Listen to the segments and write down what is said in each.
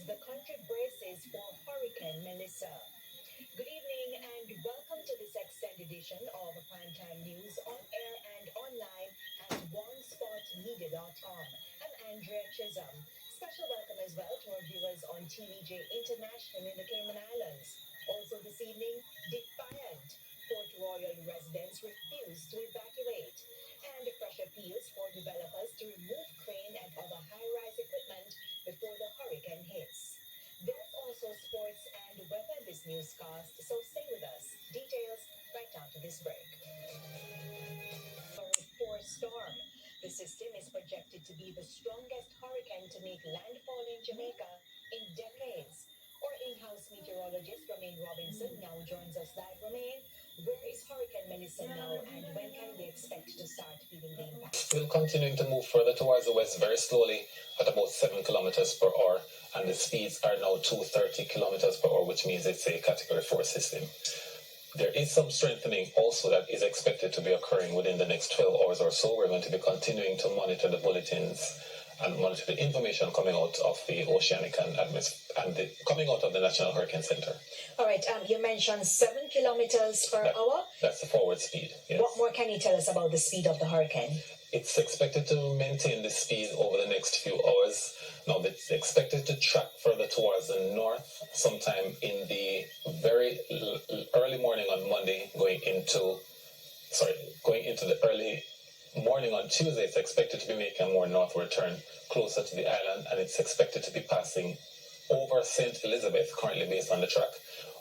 the country braces for Hurricane Melissa. Good evening and welcome to this extended edition of Primetime News on air and online at onespotmedia.com. I'm Andrea Chisholm. Special welcome as well to our viewers on TVJ International in the Cayman Islands. Also this evening, defiant Port Royal residents refuse to evacuate. And fresh appeals for developers to remove crane and other high-rise equipment before the hurricane hits. There's also sports and weather in this newscast, so stay with us. Details right after this break. For storm. The system is projected to be the strongest hurricane to make landfall in Jamaica in decades. Our in-house meteorologist, Romaine Robinson, now joins us live. Romaine, where is Hurricane Melissa now, and when can we expect to start feeling the impact? Still continuing to move further towards the west very slowly at about 7 kilometers per hour, and the speeds are now 230 kilometers per hour, which means it's a Category 4 system. There is some strengthening also that is expected to be occurring within the next 12 hours or so. We're going to be continuing to monitor the bulletins and monitor the information coming out of the oceanic and coming out of the National Hurricane Center. All right, you mentioned 7 kilometers per hour. That's the forward speed. Yes. What more can you tell us about the speed of the hurricane? It's expected to maintain the speed over the next few hours. Now, it's expected to track further towards the north sometime in the very early morning on Monday, going into the early morning on Tuesday. It's expected to be making a more northward turn closer to the island, and it's expected to be passing over St. Elizabeth, currently based on the track,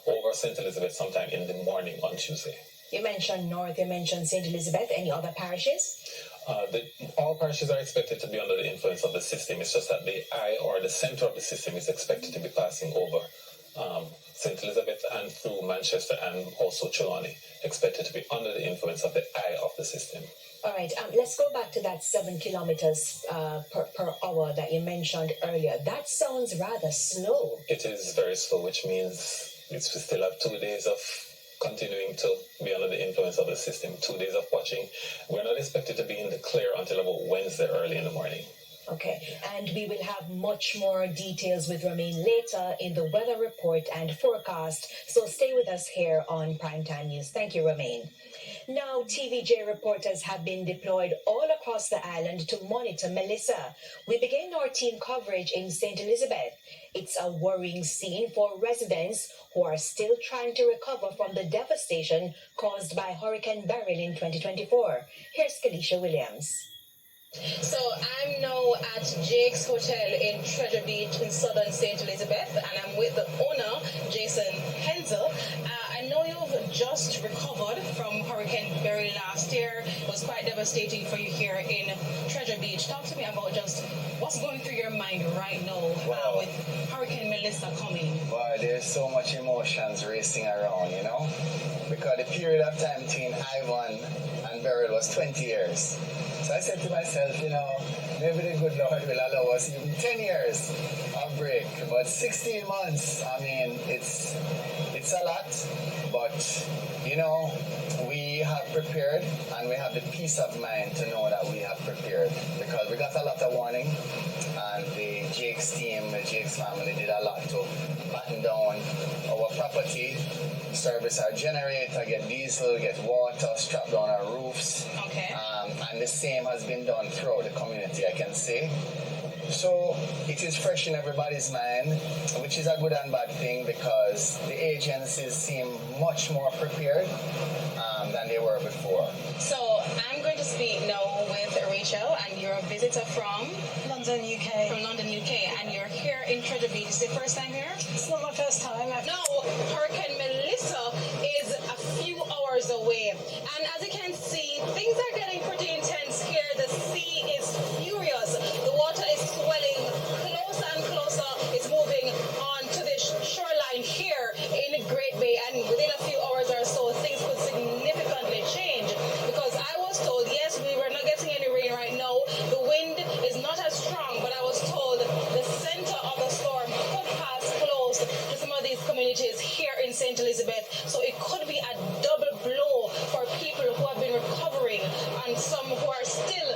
over St. Elizabeth sometime in the morning on Tuesday. You mentioned north, you mentioned St. Elizabeth. Any other parishes? All parishes are expected to be under the influence of the system. It's just that the eye or the center of the system is expected to be passing over St. Elizabeth and through Manchester and also Trelawney, expected to be under the influence of the eye of the system. All right, let's go back to that 7 kilometers per hour that you mentioned earlier. That sounds rather slow. It is very slow, which means we still have 2 days of continuing to be under the influence of the system, 2 days of watching. We're not expected to be in the clear until about Wednesday early in the morning. Okay, and we will have much more details with Romaine later in the weather report and forecast, so stay with us here on Primetime News. Thank you, Romaine. Now, TVJ reporters have been deployed all across the island to monitor Melissa. We begin our team coverage in St. Elizabeth. It's a worrying scene for residents who are still trying to recover from the devastation caused by Hurricane Beryl in 2024. Here's Kalisha Williams. So I'm now at Jake's Hotel in Treasure Beach in southern St. Elizabeth, and I'm with the owner, Jason Hensel. I know you've just recovered from Hurricane Beryl last year. It was quite devastating for you here in Treasure Beach. Talk to me about just what's going through your mind right now with Hurricane Melissa coming. Wow, there's so much emotions racing around, because the period of time between Ivan and Beryl was 20 years. So I said to myself, maybe the good Lord will allow us even 10 years of break. But 16 months, it's a lot. But, we have prepared, and we have the peace of mind to know that we have prepared. Because we got a lot of warning, and the Jake's team, the Jake's family did a lot to batten down our property, service our generator, get diesel, get water, strap down our roofs. Okay. And the same has been done throughout the community, I can say. So it is fresh in everybody's mind, which is a good and bad thing because the agencies seem much more prepared than they were before. So I'm going to speak now with Rachel, and you're a visitor from London, UK. From London, UK, and you're here in Treasure Beach. Is it the first time here? It's not my first time. No, Hurricane Melissa is a few hours away, and as you can see, things are getting pretty intense here. The sea is furious. The water is swelling closer and closer. It's moving on to the shoreline here in Great Bay, and within a few hours or so, things could significantly change. Because I was told, yes, we were not getting any rain right now. The wind is not as strong, but I was told the center of the storm could pass close to some of these communities here in St. Elizabeth. So it could be a double blow for people who have been recovering and some who are still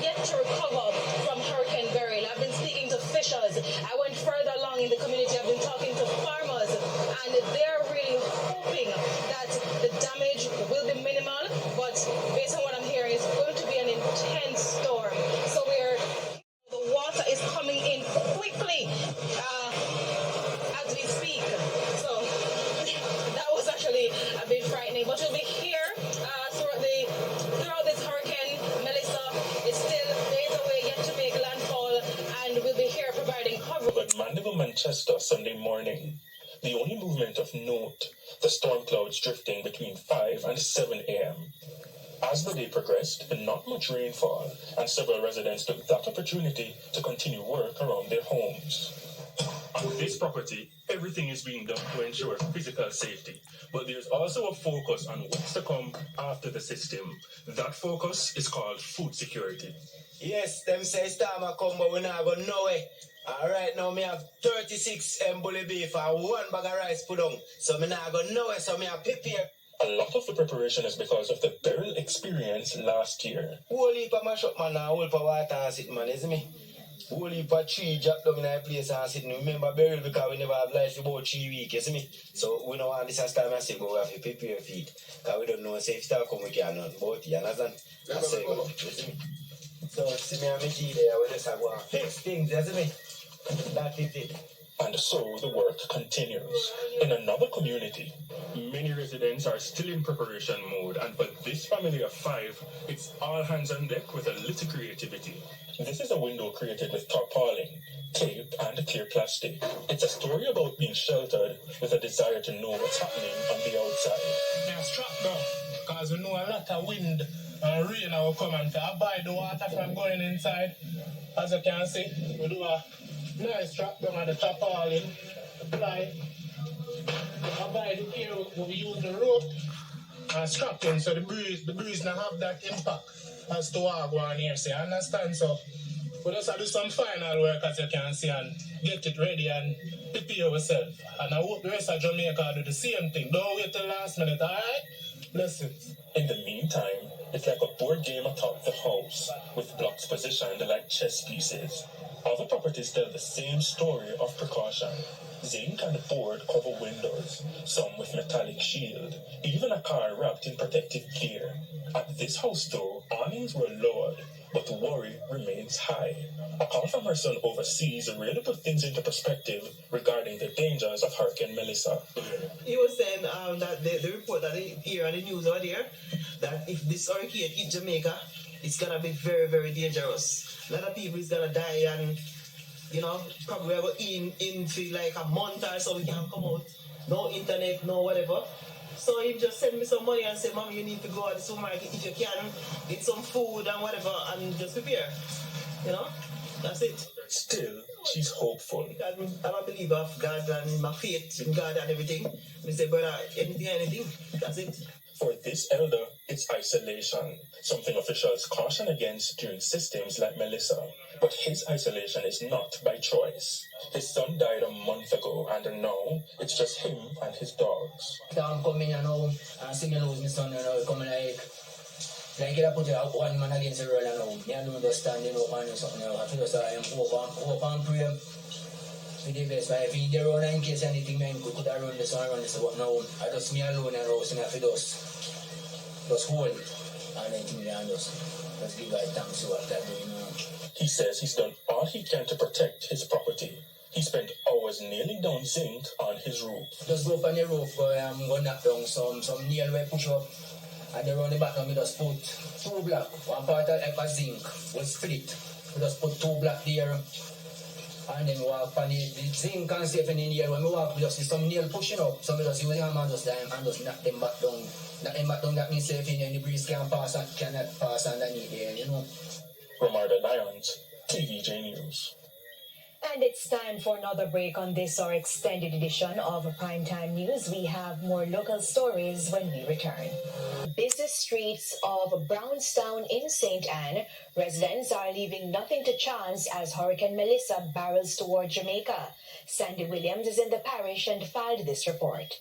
yet to recover from Hurricane Beryl. I've been speaking to fishers. I went further along in the community. I've been talking to farmers, and they're really hoping that the damage will be minimal, but based on what I'm hearing, it's going to be an intense storm. So the water is coming in quickly as we speak. So that was actually a bit frightening, but we'll be here throughout this hurricane. Melissa is still days away yet to make landfall, and we'll be here providing coverage. But Mandeville, Manchester, Sunday morning. The only movement of note, the storm clouds drifting between 5 and 7 a.m. As the day progressed, not much rainfall, and several residents took that opportunity to continue work around their homes. On this property, everything is being done to ensure physical safety, but there's also a focus on what's to come after the system. That focus is called food security. Yes, them say storm a come, but we not go nowhere. Alright, now me have 36 bully beef and 1 bag of rice put on. So me not go nowhere, so me have prepare. A lot of the preparation is because of the Beryl experience last year. Whole heap of mash up, man, and whole heap of water and sit, man, isn't me? Whole heap of tree drop down in a place and sit. Remember Beryl because we never have life for about 3 weeks, you see me? So we don't want this as time I say, but we have to prepare for it. Because we don't know if it start come, we can't nothing about it, you understand? I say, you see me? So see me and me key there, we just have to fix things, you see me? That is it. And so the work continues. In another community, many residents are still in preparation mode, and for this family of 5, it's all hands on deck with a little creativity. This is a window created with tarpaulin, tape, and clear plastic. It's a story about being sheltered with a desire to know what's happening on the outside. Now strap down, because we know a lot of wind and rain will come and to abide the water from going inside. As you can see, we do a nice strap down at the tarpaulin, apply. Abide here, we use the rope and strap in so the breeze not have that impact as to what go on here. So you understand? So we just do some final work as you can see and get it ready and prepare yourself. And I hope the rest of Jamaica do the same thing. Don't wait till last minute, alright? Blessings. In the meantime, it's like a board game atop the house, with blocks positioned like chess pieces. Other properties tell the same story of precaution. Zinc and board cover windows, some with metallic shield, even a car wrapped in protective gear. At this house, though, awnings were lowered, but the worry remains high. A call from her son overseas really put things into perspective regarding the dangers of Hurricane Melissa. He was saying that the report that they hear on the news over there, that if this hurricane hit Jamaica, it's gonna be very, very dangerous. A lot of people is gonna die and, you know, probably go in for like a month or so we can't come out. No internet, no whatever. So he just sent me some money and said, Mom, you need to go to the supermarket if you can, get some food and whatever and just prepare. You know? That's it. Still, she's hopeful. I'm a believer of God and my faith in God and everything. I say, brother, anything. That's it. For this elder, it's isolation, something officials caution against during systems like Melissa. But his isolation is not by choice. His son died a month ago, and now it's just him and his dogs. I'm coming here now and see me lose my son, coming like I put one man against the world now. I don't understand, and something now. I feel so I am hope and pray for the best. But if he run in case anything, man, could have run this one, run this, but now I just me alone and house and I feel just hold and then think and just give God thanks for what I'm doing. He says he's done all he can to protect his property. He spent hours nailing down zinc on his roof. Just go up on the roof, go knock down some nail where push up. And then around the back, we just put 2 blocks. One part of a zinc was split. We just put 2 blocks there. And then we walk on the zinc and safe in the nail. When we walk, we just see some nail pushing up. So we just use the hammer and just knock them back down. Knock them back down, that means safe in there. And the breeze cannot pass underneath there, Romarda Lyons, TVJ News. And it's time for another break on this, our extended edition of Primetime News. We have more local stories when we return. Busy streets of Brownstown in St. Anne, residents are leaving nothing to chance as Hurricane Melissa barrels toward Jamaica. Sandy Williams is in the parish and filed this report.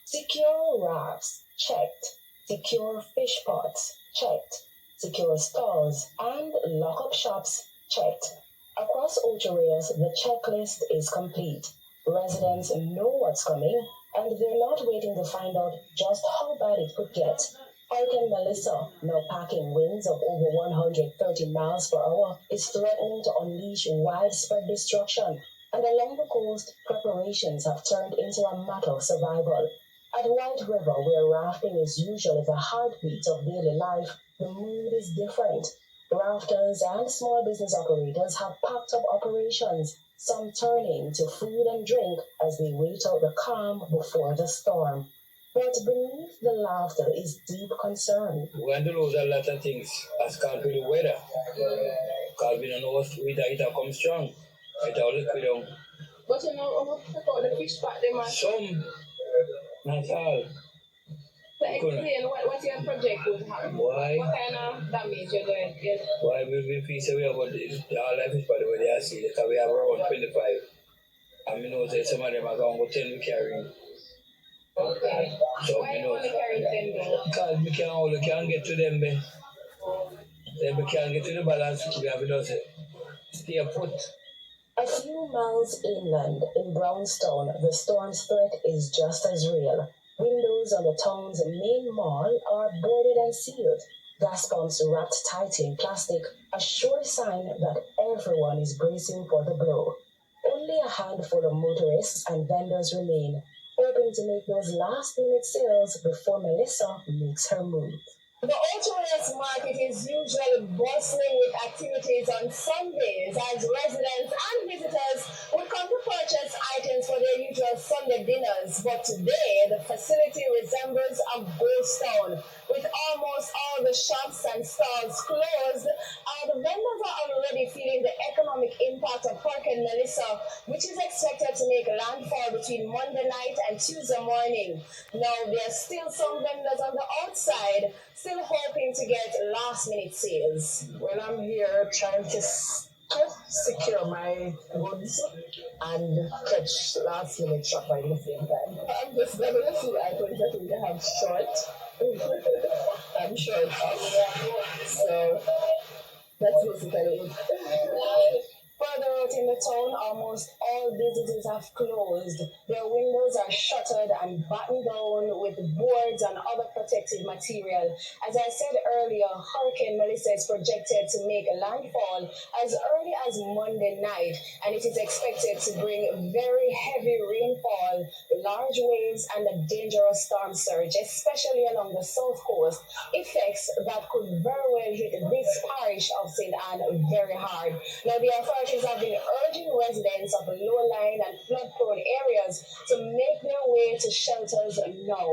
Secure rafts, checked. Secure fish pots, checked. Secure stalls and lock-up shops, checked. Across Ocho-Rios, the checklist is complete. Residents know what's coming, and they're not waiting to find out just how bad it could get. Hurricane Melissa, now packing winds of over 130 miles per hour, is threatening to unleash widespread destruction. And along the coast, preparations have turned into a matter of survival. At White River, where rafting is usually the heartbeat of daily life, the mood is different. Rafters and small business operators have packed up operations, some turning to food and drink as they wait out the calm before the storm. But beneath the laughter is deep concern. We're going to lose a lot of things as compared to the weather. Because we don't know if it come strong. It all liquid down. But you know, about the fish pot, they must. Some, not all. So explain what your project would have. Why? What kind of damage you're going to get? Why we feel so we have all life is part of the sea because we have around 25. And we know that some of them are going to go 10 we carrying. Okay. So Why we you know. only carry 10 though? Because we can't get to them, then we can't get to the balance. We have to just stay put. A few miles inland in Brownstown, the storm's threat is just as real. Windows on the town's main mall are boarded and sealed. Gas pumps wrapped tight in plastic, a sure sign that everyone is bracing for the blow. Only a handful of motorists and vendors remain, hoping to make those last-minute sales before Melissa makes her move. The Ocho-Rios market is usually bustling with activities on Sundays as residents and visitors would come to purchase items for their usual Sunday dinners. But today, the facility resembles a ghost town. With almost all the shops and stalls closed, the vendors are already feeling the economic impact of Hurricane Melissa, which is expected to make landfall between Monday night and Tuesday morning. Now, there are still some vendors on the outside, still hoping to get last-minute sales. Well, I'm here trying to secure my goods and catch last-minute shopper at the same time. I'm just going to see items that we have short. I'm short of. So that's basically it. Further out in the town, almost all businesses have closed. Their windows are shuttered and battened down with boards and other protective material. As I said earlier, Hurricane Melissa is projected to make landfall as early as Monday night, and it is expected to bring very heavy rainfall, large waves, and a dangerous storm surge, especially along the south coast. Effects that could very well hit this parish of St. Anne very hard. Now, the authorities have been urging residents of low-lying and flood-prone areas to make their way to shelters now.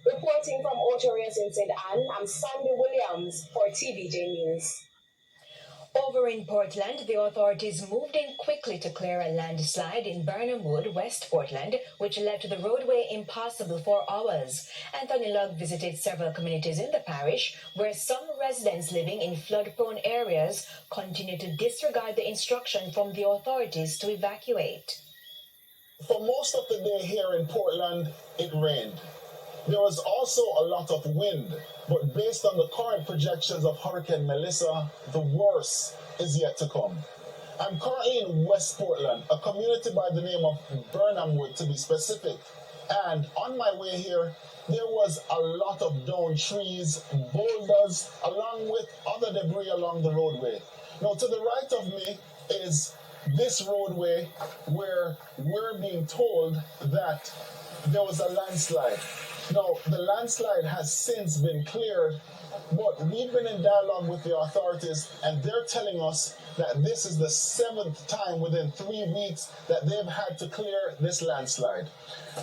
Reporting from Ocho-Rios in St. Anne, I'm Sandy Williams for TVJ News. Over in Portland, the authorities moved in quickly to clear a landslide in Burnham Wood, West Portland, which left the roadway impassable for hours. Anthony Lugg visited several communities in the parish where some residents living in flood-prone areas continue to disregard the instruction from the authorities to evacuate. For most of the day here in Portland, it rained. There was also a lot of wind, but based on the current projections of Hurricane Melissa, the worst is yet to come. I'm currently in West Portland, a community by the name of Burnham Wood to be specific, and on my way here, there was a lot of downed trees, boulders, along with other debris along the roadway. Now, to the right of me is this roadway where we're being told that there was a landslide. Now, the landslide has since been cleared, but we've been in dialogue with the authorities, and they're telling us that this is the 7th time within 3 weeks that they've had to clear this landslide.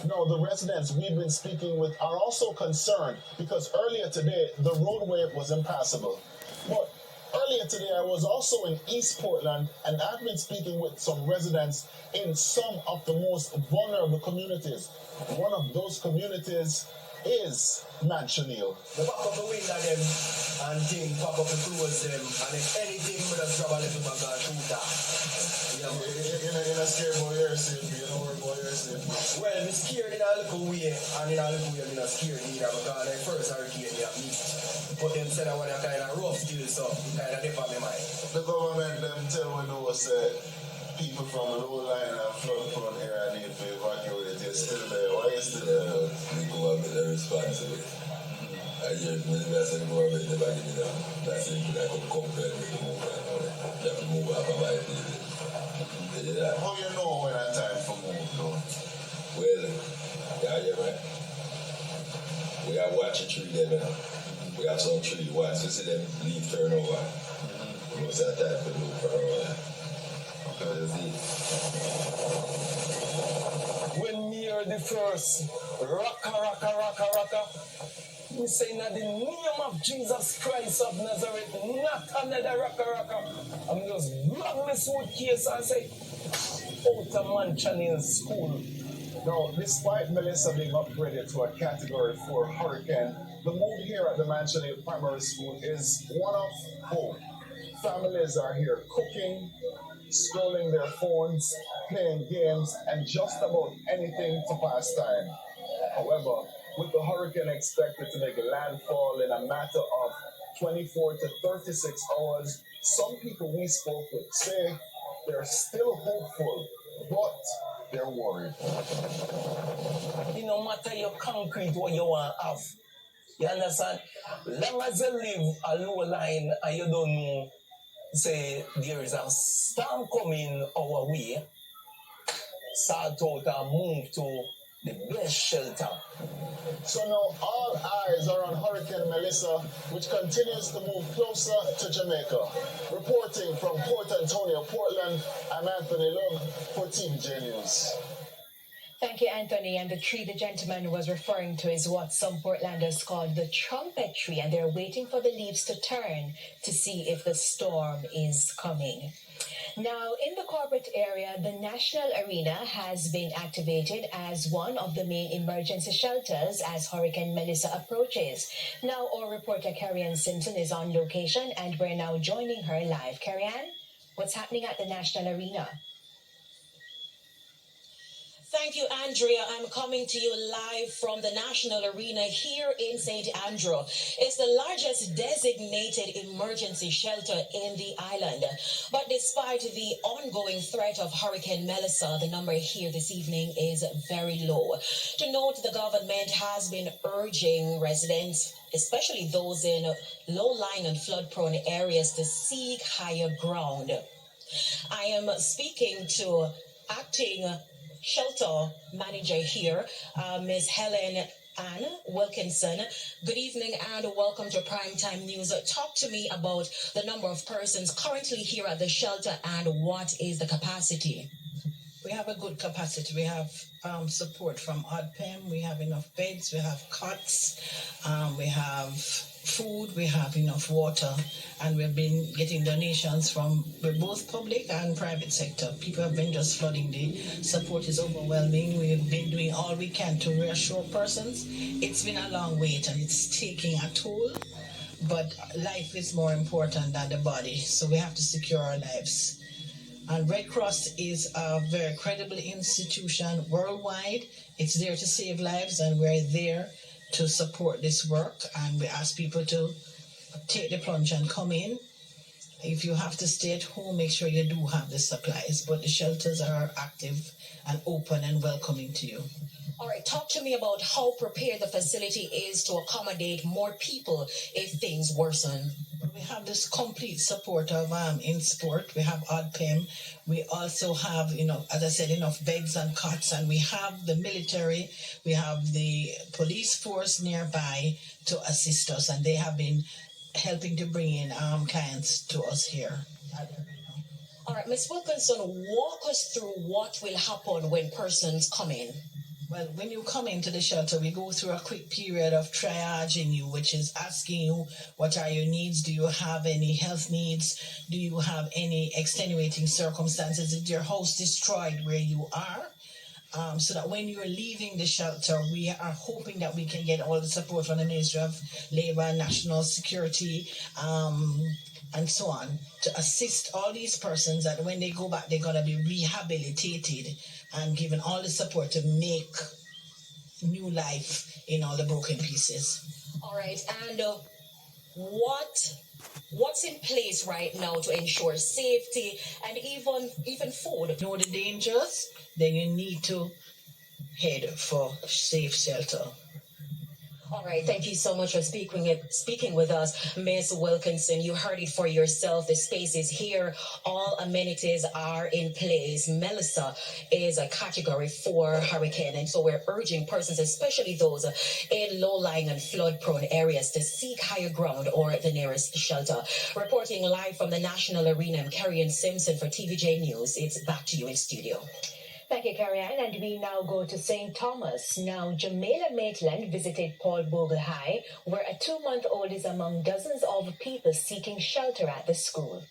Now, the residents we've been speaking with are also concerned because earlier today, the roadway was impassable. But earlier today, I was also in East Portland, and I've been speaking with some residents in some of the most vulnerable communities. One of those communities is Manchonil. The back of the window them and thing pop up and close them, and if anything we just grab a little bag and shoot that. You're not scared about your safety, you know where about your safety. Well, I'm scared in a little way, and in a little way I'm not scared either, because the first hurricane you have meet. But them said that one kind of rough still, so it kind of dip on my mind. The government them tell me no say people from low line and flood prone area need to evacuate. You're still there. Why are you still there? The government is responsible. I just when the say the government never give me that. That's it. I could compare with the move. You have to move up and buy things. How you know when it's time for move though? Well, yeah, right. We are watching tree there now. We have some tree watch to see them leaf turn over. Most of the time we move for our When me hear the first raka, we say in the name of Jesus Christ of Nazareth, not another raka. I'm just grab my suitcase and say, out of mansion in school. Now, despite Melissa being upgraded to a Category 4 hurricane, the mood here at the Mansion Primary School is one of hope. Families are here cooking, scrolling their phones, playing games, and just about anything to pass time. However, with the hurricane expected to make landfall in a matter of 24 to 36 hours, some people we spoke with say they're still hopeful, but they're worried. It no matter your concrete what you want to have. You understand? Long as you live a low line and you don't know, say there is a storm coming our way, start out and move to the best shelter. So now all eyes are on Hurricane Melissa, which continues to move closer to Jamaica. Reporting from Port Antonio, Portland, I'm Anthony Lug for TVJ News. Thank you, Anthony. And the tree the gentleman was referring to is what some Portlanders call the trumpet tree, and they're waiting for the leaves to turn to see if the storm is coming. Now, in the corporate area, the National Arena has been activated as one of the main emergency shelters as Hurricane Melissa approaches. Now, our reporter Carrie-Ann Simpson is on location, and we're now joining her live. Carrie-Ann, what's happening at the National Arena? Thank you, Andrea. I'm coming to you live from the National Arena here in St. Andrew. It's the largest designated emergency shelter in the island. But despite the ongoing threat of Hurricane Melissa, the number here this evening is very low. To note, the government has been urging residents, especially those in low-lying and flood-prone areas, to seek higher ground. I am speaking to acting shelter manager here, Ms. Helen Ann Wilkinson. Good evening and welcome to Primetime News. Talk to me about the number of persons currently here at the shelter and what is the capacity. We have a good capacity. We have support from ODPEM. We have enough beds. We have cots. We have food. We have enough water. And we've been getting donations from both public and private sector. People have been just flooding. The support is overwhelming. We've been doing all we can to reassure persons. It's been a long wait and it's taking a toll. But life is more important than the body. So we have to secure our lives. And Red Cross is a very credible institution worldwide. It's there to save lives, and we're there to support this work. And we ask people to take the plunge and come in. If you have to stay at home, make sure you do have the supplies. But the shelters are active and open and welcoming to you. All right, talk to me about how prepared the facility is to accommodate more people if things worsen. We have this complete support of InSport. We have ODPEM. We also have, as I said, enough beds and cots, and we have the military. We have the police force nearby to assist us, and they have been helping to bring in clients to us here. All right, Ms. Wilkinson, walk us through what will happen when persons come in. Well, when you come into the shelter, we go through a quick period of triaging you, which is asking you, what are your needs? Do you have any health needs? Do you have any extenuating circumstances? Is your house destroyed where you are? So that when you're leaving the shelter, we are hoping that we can get all the support from the Ministry of Labour and National Security, and so on, to assist all these persons that when they go back, they're going to be rehabilitated and given all the support to make new life in all the broken pieces. All right, and what's in place right now to ensure safety and even food? Know the dangers, then you need to head for safe shelter. All right, thank you so much for speaking with us, Ms. Wilkinson. You heard it for yourself. The space is here. All amenities are in place. Melissa is a Category 4 hurricane, and so we're urging persons, especially those in low-lying and flood-prone areas, to seek higher ground or the nearest shelter. Reporting live from the National Arena, I'm Carrie Simpson for TVJ News. It's back to you in studio. Thank you, Carrie-Ann. And we now go to St. Thomas. Now, Jamaica Maitland visited Paul Bogle High, where a 2-month-old is among dozens of people seeking shelter at the school.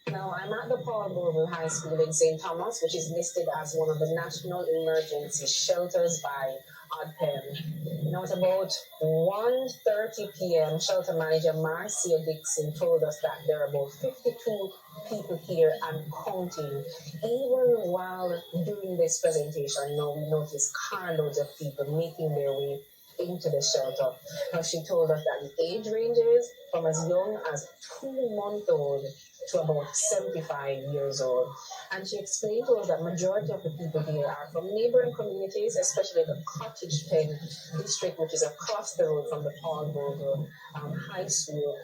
Now, I'm at the Paul Bogle High School in St. Thomas, which is listed as one of the national emergency shelters by ODPEM. Now, at about 1:30 p.m., shelter manager Marcia Dixon told us that there are about 52 people here and counting. Even while doing this presentation, now we noticed carloads of people making their way into the shelter. Now, she told us that the age ranges from as young as 2-month-old to about 75 years old. And she explained to us that majority of the people here are from neighboring communities, especially the Cottage Pen district, which is across the road from the Paul Bogle High School.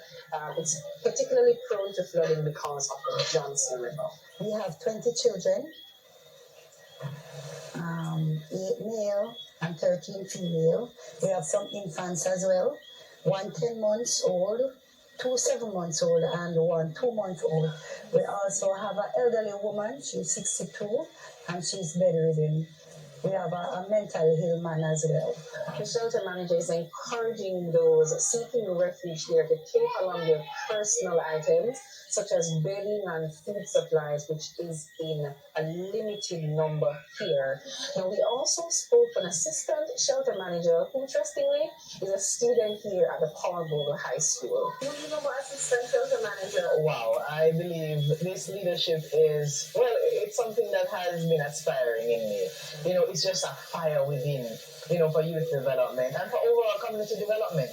It's particularly prone to flooding because of the Johnson River. We have 20 children, 8 male and 13 female. We have some infants as well, 1 10 months old, 2 7 months old, and 1 2 months old. We also have an elderly woman, she's 62, and she's bedridden. We have a mental health man as well. The shelter manager is encouraging those seeking refuge here to take along their personal items, such as bedding and food supplies, which is in a limited number here. Now, we also spoke to an assistant shelter manager who, interestingly, is a student here at the Paul Bogle High School. Who do you know about assistant shelter manager? Wow, I believe this leadership is, well, it's something that has been aspiring in me. You know, it's just a fire within, you know, for youth development and for overall community development.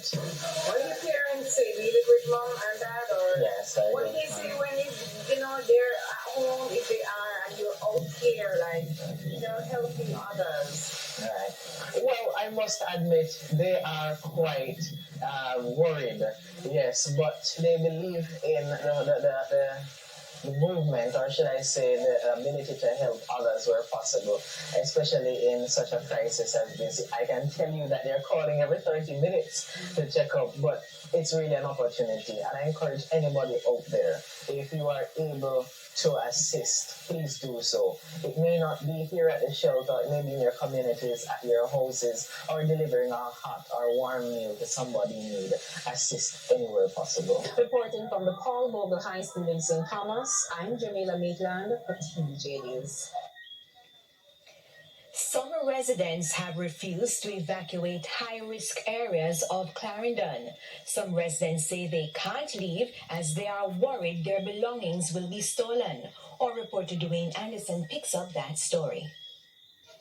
What do your parents say? Do you live with mom and dad? Or yes, I what do. do they say when they're at home, if they are, and you're out here, like, helping others? Right. Well, I must admit they are quite worried, yes, but they believe in the movement, or should I say the ability to help others where possible, especially in such a crisis as this. I can tell you that they're calling every 30 minutes to check up, but it's really an opportunity, and I encourage anybody out there, if you are able to assist, please do so. It may not be here at the shelter, it may be in your communities, at your houses, or delivering a hot or warm meal to somebody in need. Assist anywhere possible. Reporting from the Paul Bogle High School in St. Thomas, I'm Jamaica Maitland for TVJ News. Some residents have refused to evacuate high-risk areas of Clarendon. Some residents say they can't leave as they are worried their belongings will be stolen. Our reporter Dwayne Anderson picks up that story.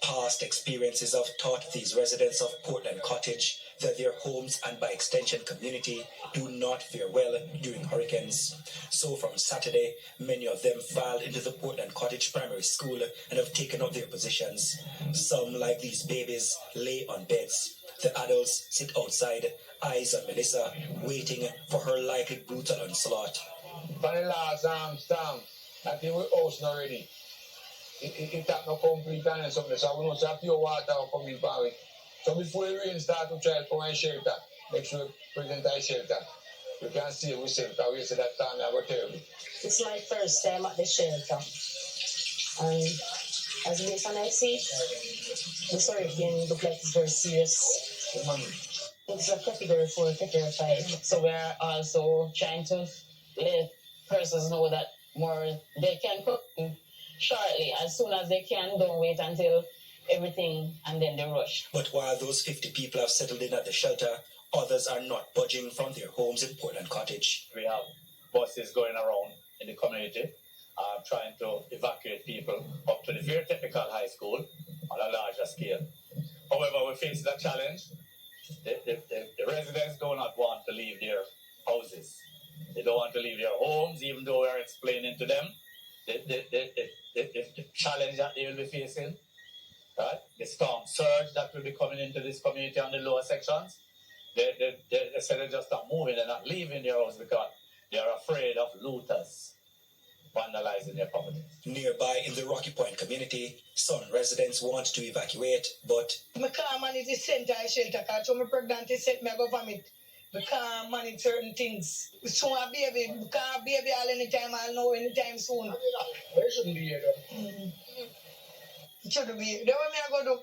Past experiences have taught these residents of Portland Cottage that their homes and by extension community do not fare well during hurricanes. So from Saturday, many of them filed into the Portland Cottage Primary School and have taken up their positions. Some, like these babies, lay on beds. The adults sit outside, eyes on Melissa, waiting for her likely brutal onslaught. For the last storm, I think we're ocean already. It have no complete and something, so we must have pure water coming from it. So before the rain start to try to come and shelter, make sure we present our shelter. We can save ourselves because we say that time I go terrible. It's my first time at the shelter. And as based on I see, this hurricane look like it's very serious. It's a category 4, category 5. So we are also trying to let persons know that more they can come shortly, as soon as they can. Don't wait until everything and then they rush. But while those 50 people have settled in at the shelter, others are not budging from their homes in Portland Cottage. We have buses going around in the community, trying to evacuate people up to the very technical high school on a larger scale. However, we face that challenge. The residents do not want to leave their houses. They don't want to leave their homes, even though we are explaining to them the challenge that they will be facing, right? The storm surge that will be coming into this community on the lower sections. They say they're just not moving, they're not leaving their house because they are afraid of looters vandalizing their property. Nearby in the Rocky Point community, some residents want to evacuate, but I can't manage the center shelter because I'm pregnant, they set me go vomit. I can't manage certain things. So a baby, because baby all anytime, I'll know anytime soon. It shouldn't be here though. It shouldn't be. Then what me I go do?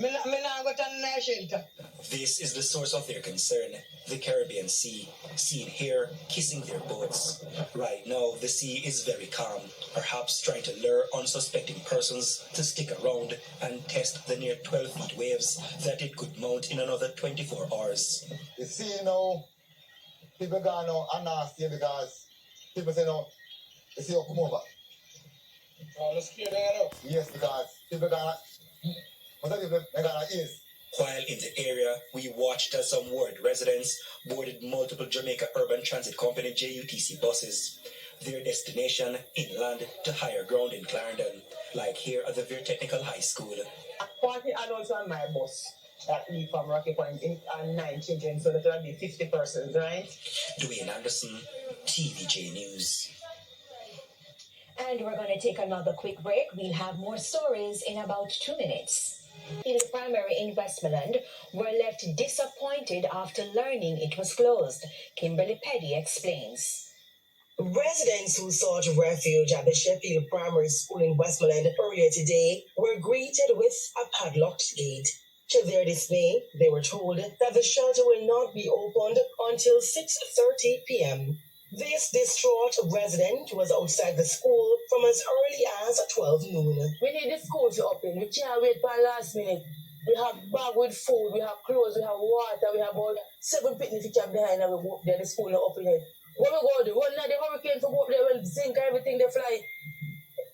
Me not go to the shelter. this is the source of their concern, the Caribbean Sea, seen here kissing their boats. Right now, the sea is very calm, perhaps trying to lure unsuspecting persons to stick around and test the near 12-feet waves that it could mount in another 24 hours. You see, people gone now are nasty because people say, you see, come over. Oh, let's clear that up. Yes, because people gonna, While in the area, we watched as some worried residents boarded multiple Jamaica Urban Transit Company JUTC buses, their destination inland to higher ground in Clarendon, like here at the Very Technical High School. 40 adults on my bus that leave from Rocky Point and 9 children, so that will be 50 persons, right? Dwayne Anderson, TVJ News. And we're going to take another quick break. We'll have more stories in about 2 minutes. In the primary in Westmoreland were left disappointed after learning it was closed. Kimberly Petty explains. Residents who sought refuge at the Sheffield Primary School in Westmoreland earlier today were greeted with a padlocked gate. To their dismay, they were told that the shelter will not be opened until 6:30 p.m. This distraught resident was outside the school from as early as 12 noon. We need the school to open. We can't wait for the last minute. We have bag with food, we have clothes, we have water, we have about 7 picnic pictures behind and we go up there, the school not open yet. What we going to do? One night the hurricane to go up there will sink everything they fly.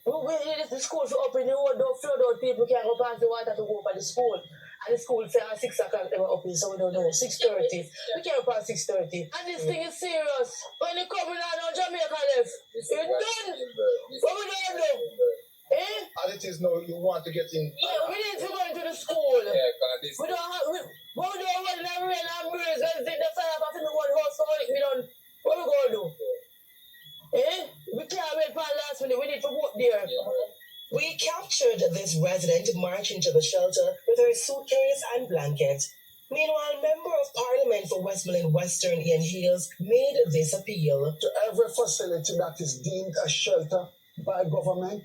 We need the school to open, the road don't flood out, people can't go past the water to go for the school. And the school say at 6 o'clock they were open, so we don't know. 6:30. We can't pass 6:30. And this thing is serious. When they come in on Jamaica left, it's done. What we don't do? Eh? As it is now, you want to get in. Yeah, we need to go into the school. Yeah, because this. We don't have, we don't run in the rain and breeze and think the fire off in the one house, so we don't, what we going to do? Eh? We can't wait for the last minute, we need to go up there. Yeah. We captured this resident marching to the shelter with her suitcase and blanket. Meanwhile, Member of Parliament for Westmoreland Western Ian Hales made this appeal. To every facility that is deemed a shelter by government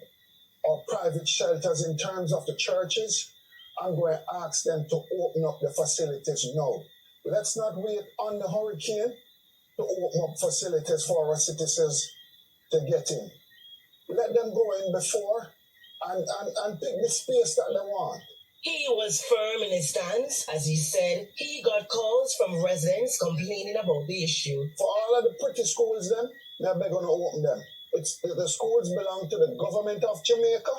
or private shelters in terms of the churches, I'm going to ask them to open up the facilities now. Let's not wait on the hurricane to open up facilities for our citizens to get in. Let them go in before and pick the space that they want. He was firm in his stance as he said he got calls from residents complaining about the issue. For all of the pretty schools then, they're going to open them. The schools belong to the government of Jamaica,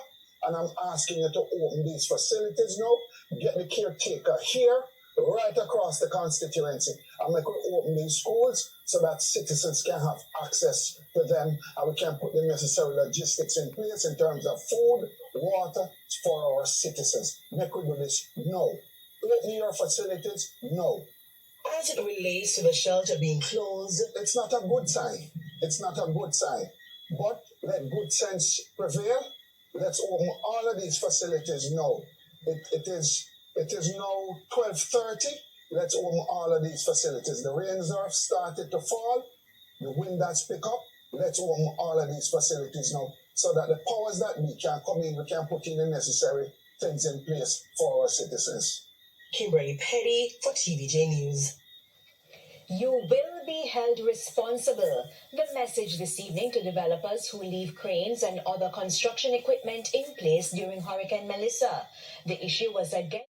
and I'm asking you to open these facilities now, get the caretaker here, right across the constituency, and make we open these schools so that citizens can have access to them, and we can put the necessary logistics in place in terms of food, water for our citizens. Make we do this now. Open your facilities now. As it relates to the shelter being closed, it's not a good sign. It's not a good sign. But let good sense prevail. Let's open all of these facilities now. It is now 12:30. Let's open all of these facilities. The rains have started to fall. The wind has picked up. Let's open all of these facilities now so that the powers that be can come in. We can put in the necessary things in place for our citizens. Kimberly Petty for TVJ News. You will be held responsible. The message this evening to developers who leave cranes and other construction equipment in place during Hurricane Melissa. The issue was again